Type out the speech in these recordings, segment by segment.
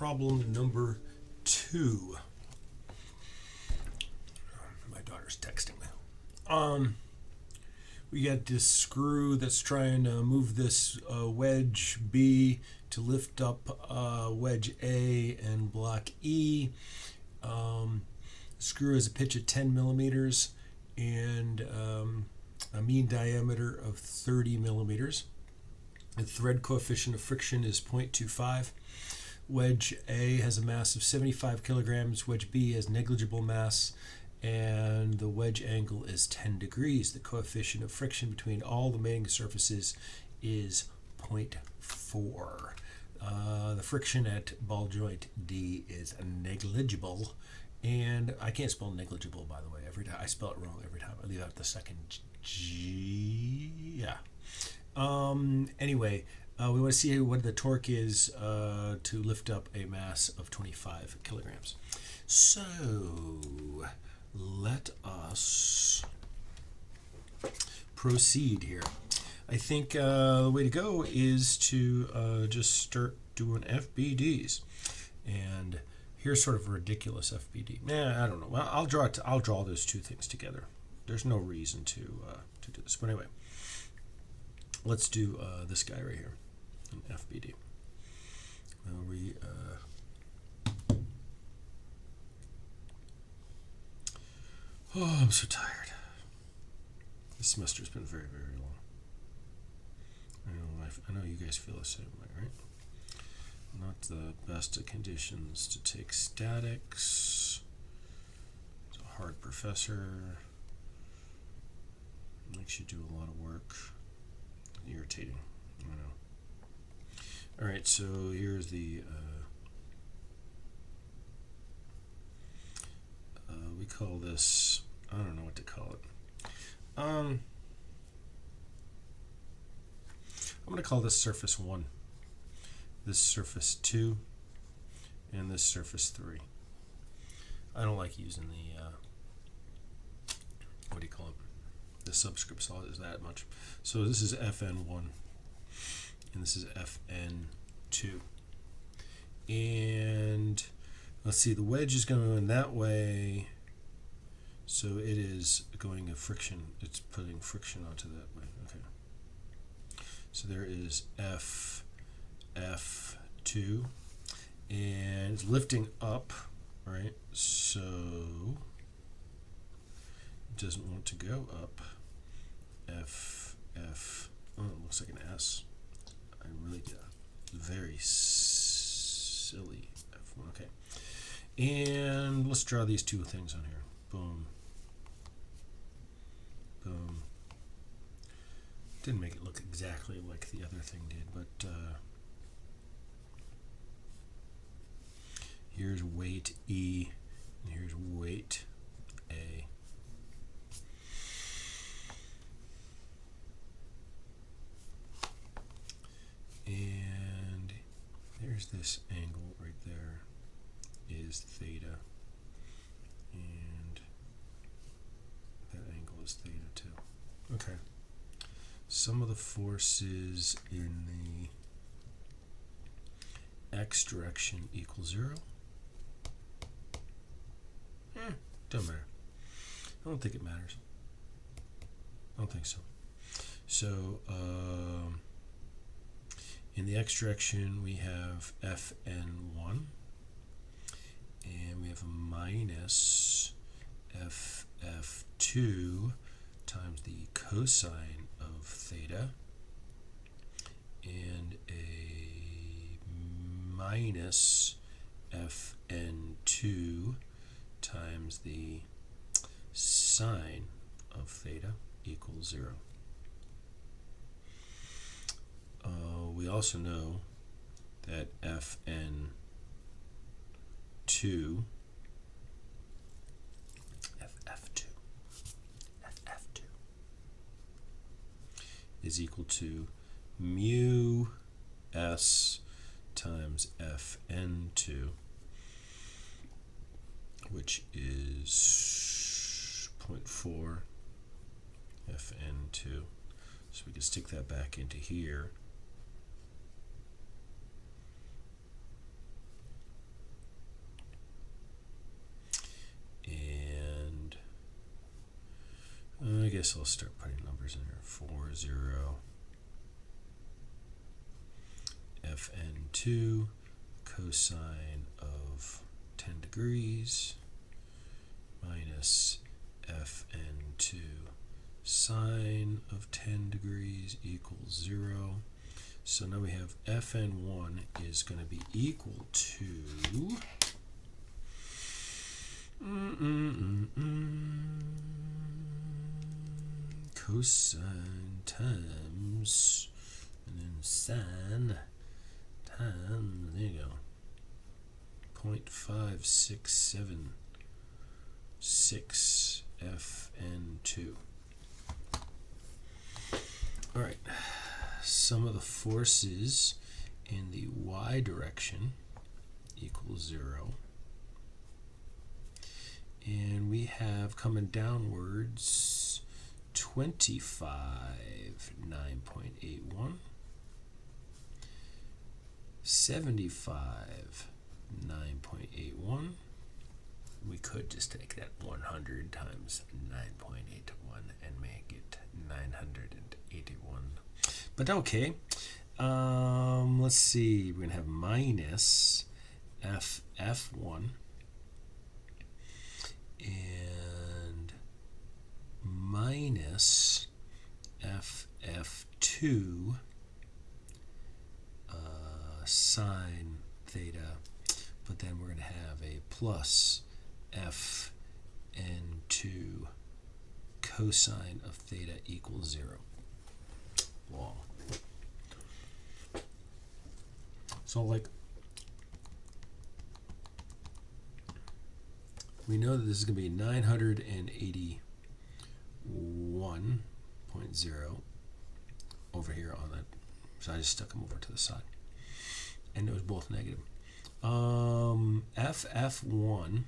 problem number 2. My daughter's texting me. We got this screw that's trying to move this wedge B to lift up wedge A and block E. The screw has a pitch of 10 millimeters and a mean diameter of 30 millimeters. The thread coefficient of friction is 0.25. Wedge A has a mass of 75 kilograms. Wedge B has negligible mass, and the wedge angle is 10 degrees. The coefficient of friction between all the mating surfaces is 0.4. The friction at ball joint D is negligible, and I can't spell negligible, by the way. Every time I spell it wrong every time. I leave out the second G. Yeah. Anyway, we want to see what the torque is to lift up a mass of 25 kilograms. So let us proceed here. I think the way to go is to just start doing FBDs, and here's sort of a ridiculous FBD. I don't know. Well, I'll draw those two things together. There's no reason to do this, but anyway, let's do this guy right here, an FBD. Oh, I'm so tired. This semester's been very, very long. I know you guys feel the same way, right? Not the best of conditions to take statics. It's a hard professor. Makes you do a lot of work. Irritating, I know. All right, so here's the we call this, I don't know what to call it. I'm going to call this surface 1, this surface 2, and this surface 3. I don't like using the what do you call it? The subscript is that much. So this is FN1 and this is FN2. And let's see, the wedge is going that way, so it is going a friction. It's putting friction onto that way. Okay. So there is F2, and it's lifting up, right? So it doesn't want to go up. F. Oh, it looks like an S. I really did a very silly F1. Okay. And let's draw these two things on here. Boom. Boom. Didn't make it look exactly like the other thing did, but here's weight E, and here's weight A. And there's this angle right there is theta, and that angle is theta too. Okay. Some of the forces in the x direction equal 0. Don't matter. I don't think it matters. I don't think so. So in the x direction we have Fn1, and we have a minus Ff2 times the cosine of theta, and a minus Fn2 times the sine of theta equals 0. We also know that Fn2 is equal to mu s times Fn2, which is 0.4 Fn2. So we can stick that back into here. guess I'll start putting numbers in here. 4, 0, Fn2 cosine of 10 degrees minus Fn2 sine of 10 degrees equals 0. So now we have Fn1 is going to be equal to cosine times, and then sine times, there you go, 0.5676 Fn2. All right, sum of the forces in the y direction equals 0. And we have coming downwards 25, 9.81, 75, 9.81. We could just take that 100 times 9.81 and make it 981. But okay, let's see, we're going to have minus F1 and minus F2 sine theta, but then we're going to have a plus Fn2 cosine of theta equals 0. Long. So like, we know that this is going to be 981.0 over here on that. So I just stuck them over to the side. And it was both negative. FF1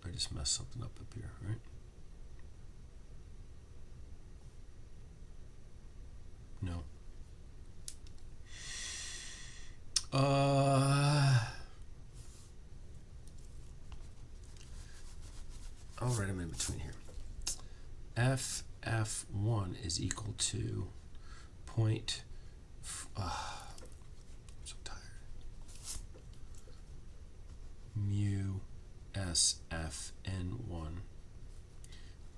I just messed something up here, right? No. I'll write them in between here. FF1 is equal to I'm so tired. Mu SFN1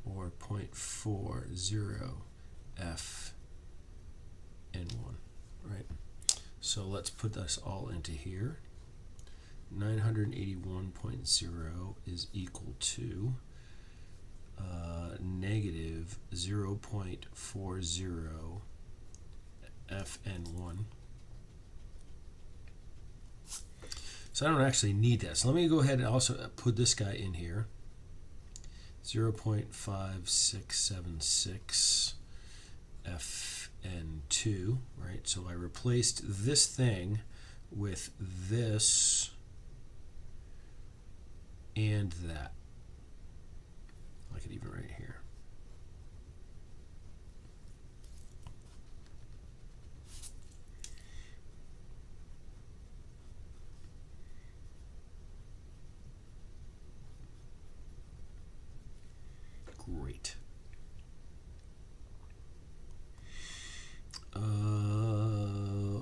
or 0.40 Fn1, right? So let's put this all into here. 981.0 is equal to negative 0.40 Fn1. So I don't actually need that. So let me go ahead and also put this guy in here. 0.5676 Fn2, right? So I replaced this thing with this and that. I could even write it here. Great.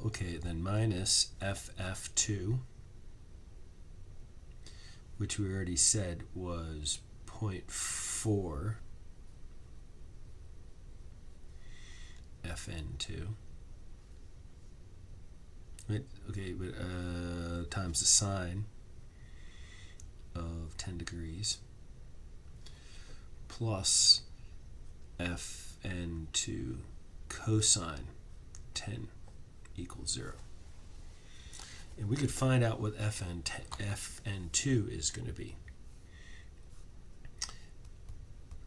Okay, then minus FF2, which we already said was 0.4 Fn2. Right, okay, but times the sine of 10 degrees plus Fn2 cosine 10 equals 0. And we could find out what Fn2 is going to be.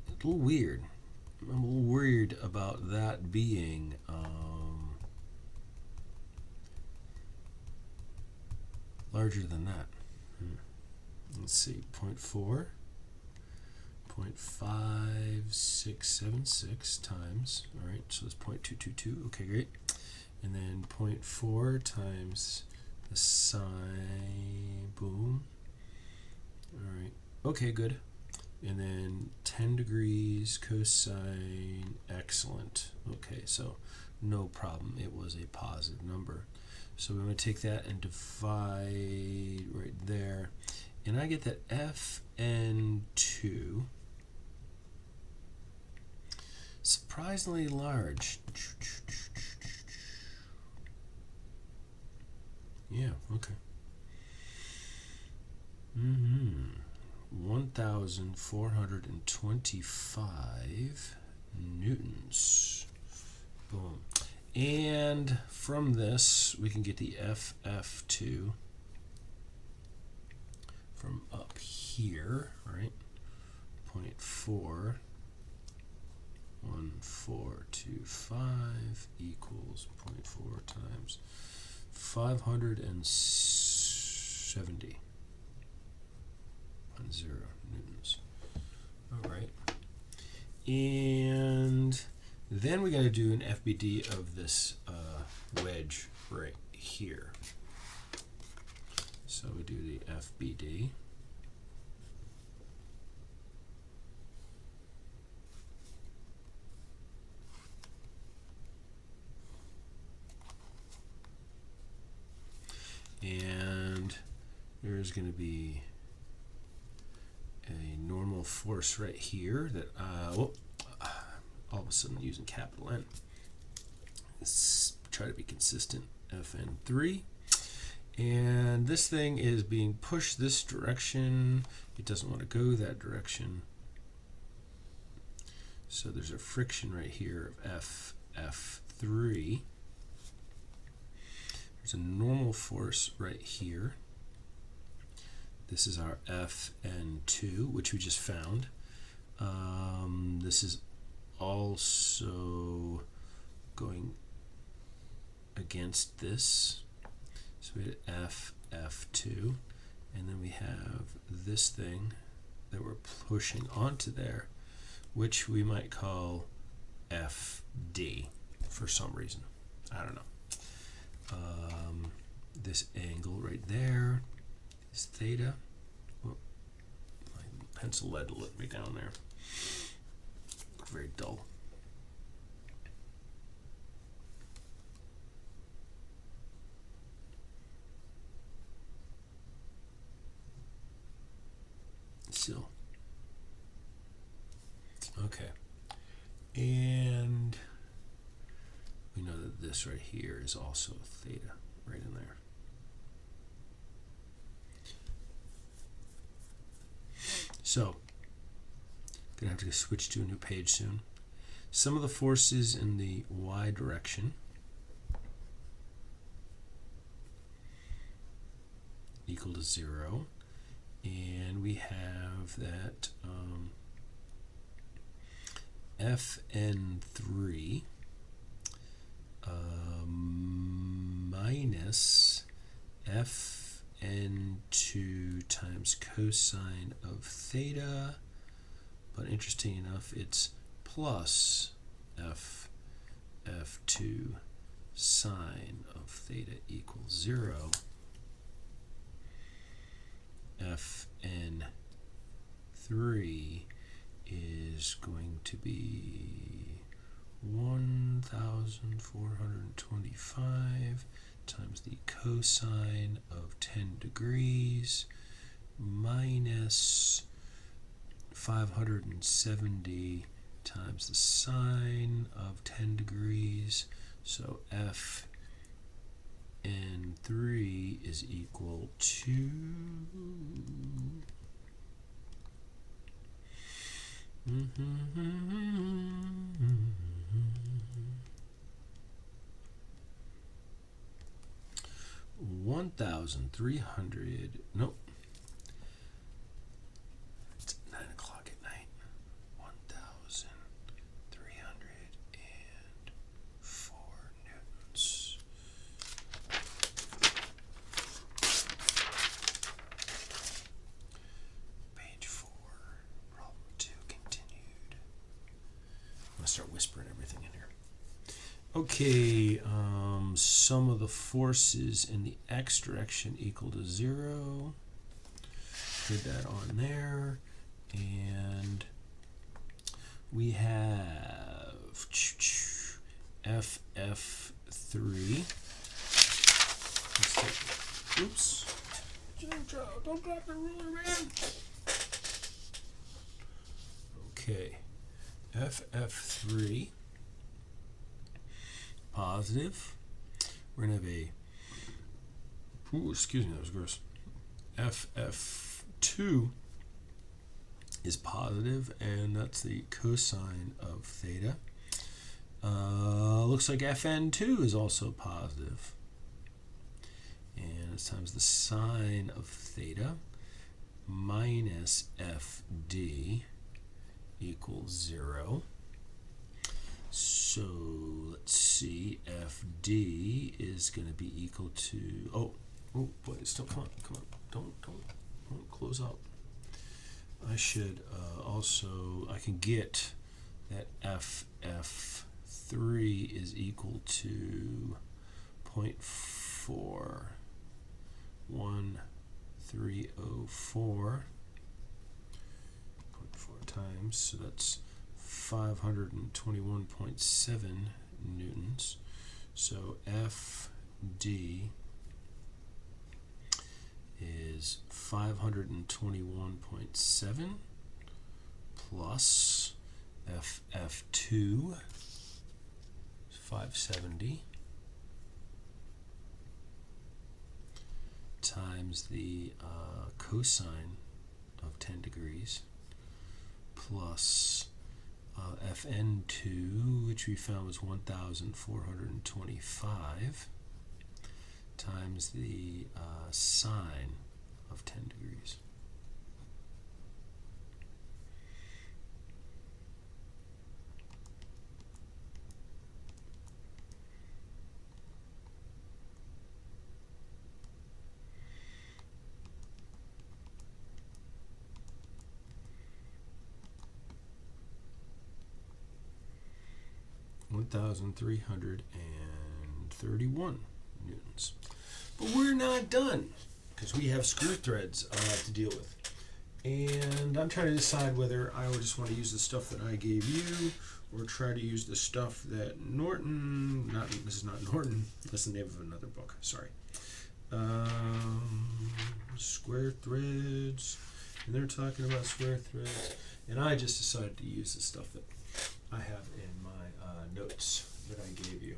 A little weird. I'm a little worried about that being larger than that. Let's see, 0.4. 0.5676 times, all right, so it's 0.222, okay, great. And then 0.4 times the sine, boom, All right. Okay, good. And then 10 degrees cosine, excellent. Okay, so no problem. It was a positive number. So we're going to take that and divide right there. And I get that Fn2, surprisingly large. Yeah, okay. 1,425 newtons. Boom. And from this, we can get the FF2 from up here, right? 0.4, 1425 equals 0.4 times 570. 0 newtons. All right. And then we got to do an FBD of this wedge right here. So we do the FBD. And there's going to be a normal force right here that, all of a sudden using capital N. Let's try to be consistent, Fn3. And this thing is being pushed this direction. It doesn't want to go that direction. So there's a friction right here of F3. There's a normal force right here. This is our Fn2, which we just found. This is also going against this. So we had F2, and then we have this thing that we're pushing onto there, which we might call FD for some reason. I don't know. This angle right there is theta. Oh, my pencil lead let me down there. Very dull. So, okay. And we know that this right here is also theta, right in there. So, gonna have to switch to a new page soon. Some of the forces in the y direction equal to 0, and we have that Fn3 minus Fn2 times cosine of theta, but interesting enough, it's plus F2 sine of theta equals 0. Fn3 is going to be 1,425 times the cosine of 10 degrees minus 570 times the sine of 10 degrees. So Fn3 is equal to 1,300. Nope. It's 9 o'clock at night. 1,304 newtons. Page 4, problem 2 continued. I'm gonna start whispering everything in here. Okay, some of the forces in the x direction equal to 0. Put that on there, and we have FF3. Let's take, oops. Don't drop the ruler, man. Okay, FF3 positive. We're gonna have a, ooh, excuse me, that was gross. FF2 is positive, and that's the cosine of theta. Looks like FN2 is also positive. And it's times the sine of theta minus FD equals 0. So let's see, FD is going to be equal to, oh boy, it's still, come on, don't close out. I should also, I can get that FF3 is equal to 0.41304 times, so that's 521.7 newtons. So FD is 521.7 plus FF2 is 570 times the cosine of 10 degrees plus FN2, which we found was 1,425, times the sine of 10 degrees. $1,331 newtons. But we're not done, because we have screw threads to deal with. And I'm trying to decide whether I just want to use the stuff that I gave you, or try to use the stuff that Norton, this is not Norton, that's the name of another book, sorry. Square threads, and they're talking about square threads, and I just decided to use the stuff that I have in my notes that I gave you,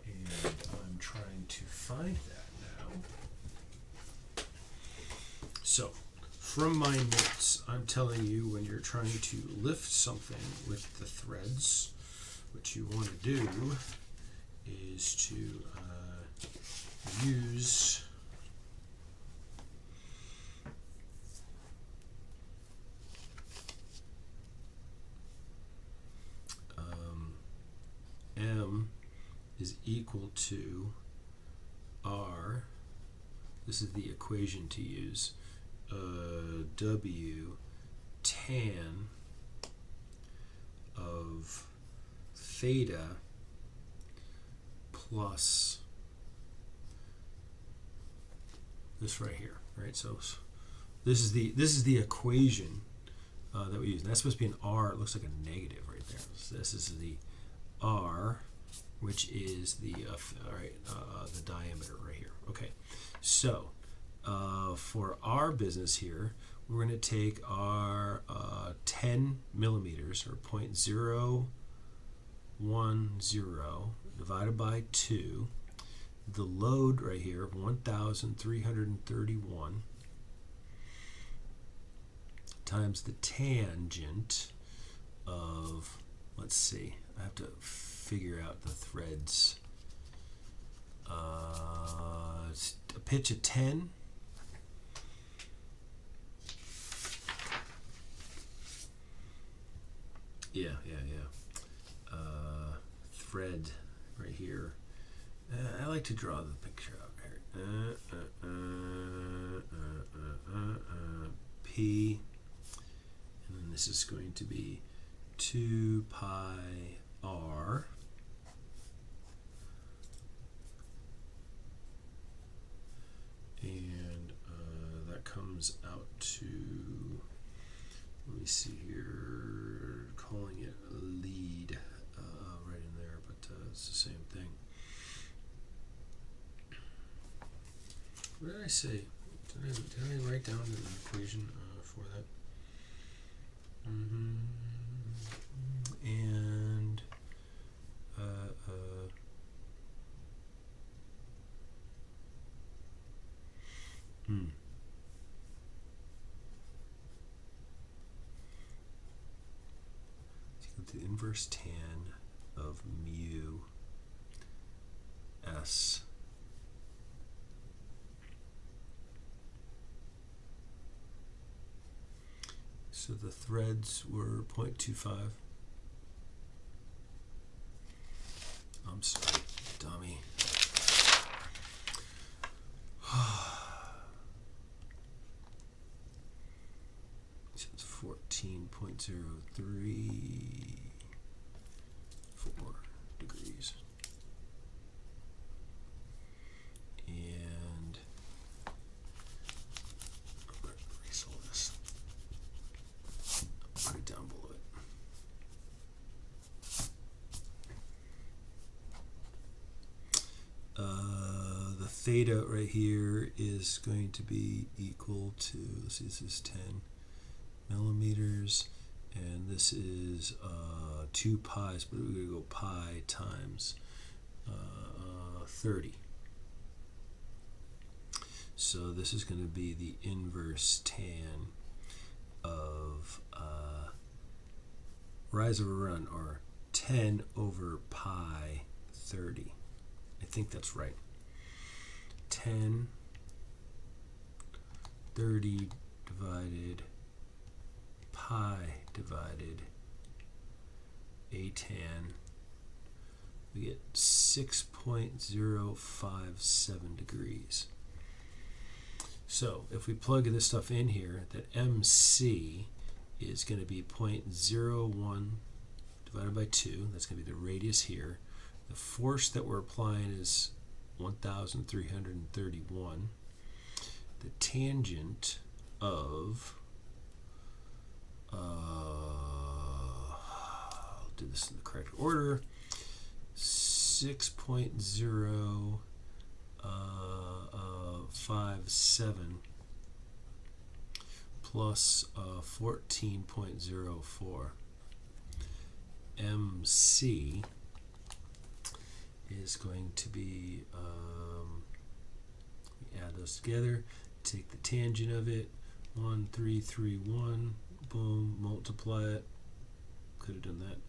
and I'm trying to find that now. So from my notes, I'm telling you, when you're trying to lift something with the threads, what you want to do is to use M is equal to R. This is the equation to use. W tan of theta plus this right here, right? So this is the equation that we use. And that's supposed to be an R. It looks like a negative right there. So this is the R, which is the the diameter right here. Okay, so for our business here, we're going to take our 10 millimeters, or 0.010 divided by 2, the load right here of 1,331 times the tangent of, let's see, I have to figure out the threads. It's a pitch of 10. Yeah. Thread right here. I like to draw the picture out here. P, and then this is going to be 2 pi r and that comes comes out to, let me see here, calling it a lead right in there, but it's the same thing. What did I say? Did I write down an equation for that? And the inverse tan of mu s so the threads were 0.25. I'm sorry, dummy. So it's 14.034 degrees. And I'm going to erase all this. Put it down below it. The theta right here is going to be equal to, let's see, this is 10 millimeters, and this is 2 pi's, but we're going to go pi times 30. So this is going to be the inverse tan of rise over run, or 10 over pi 30. I think that's right. 10, 30 divided pi divided a tan. We get 6.057 degrees. So if we plug this stuff in here, that MC is going to be 0.01 divided by 2. That's going to be the radius here. The force that we're applying is 1,331. The tangent of, I'll do this in the correct order, 6.057 plus 14.04. MC is going to be, we add those together, take the tangent of it, 1,331, boom, multiply it, could have done that,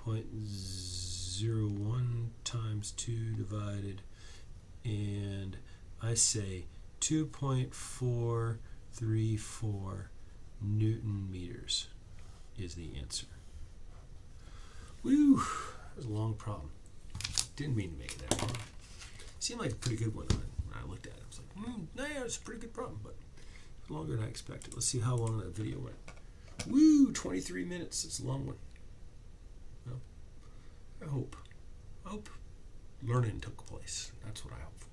0.01 times 2 divided, and I say 2.434 Newton meters is the answer. Woo, that was a long problem. Didn't mean to make it that long. Seemed like a pretty good one when I looked at it. I was like, yeah, it's a pretty good problem, but it's longer than I expected. Let's see how long that video went. Woo, 23 minutes. It's a long one. Well, I hope learning took place. That's what I hope for.